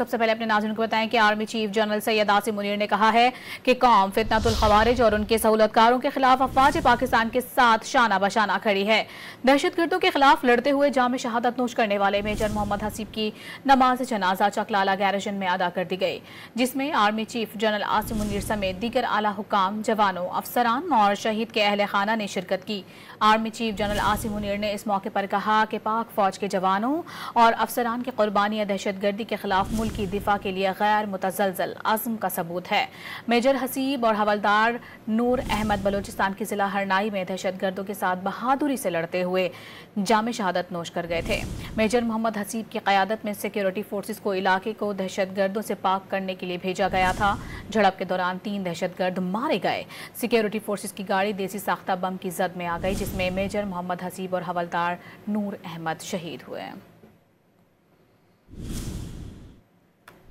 سب سے پہلے اپنے ناظرین کو بتائیں کہ army chief general Syed Asim Munir نے کہا ہے کہ قوم فتنۃ الخوارج اور ان کے سہولت کاروں کے خلاف افواج پاکستان کے ساتھ شانہ بشانہ کھڑی ہے۔ دہشت گردوں کے خلاف لڑتے ہوئے جام شہادت نوش کرنے والے میجر محمد حسیب کی نماز جنازہ چکلالہ گیریژن میں ادا کر دی گئی، جس میں army chief general Asim Munir سمیت دیگر اعلیٰ حکام، جوانوں، افسران اور شہید کے اہل خانہ نے شرکت کی۔ Army chief general Asim Munir نے اس موقع پر کہا کہ پاک فوج کے جوانوں اور افسران کی قربانیاں دہشت گردی کے خلاف ملکی دفاع کے لیے غیر متزلزل عزم کا ثبوت ہے۔ میجر حسیب اور حوالدار نور احمد بلوچستان کی ضلع ہرنائی میں دہشت گردوں کے ساتھ بہادری سے لڑتے ہوئے جام شہادت نوش کر گئے تھے۔ میجر محمد حسیب کی قیادت میں سیکیورٹی فورسز کو علاقے کو دہشت گردوں سے پاک کرنے کے لیے بھیجا گیا تھا۔ جھڑپ کے دوران 3 دہشت گرد مارے گئے۔ سیکیورٹی فورسز کی گاڑی دیسی ساختہ بم کی زد میں آ گئی، جس میں میجر محمد حسیب اور حوالدار نور احمد شہید ہوئے۔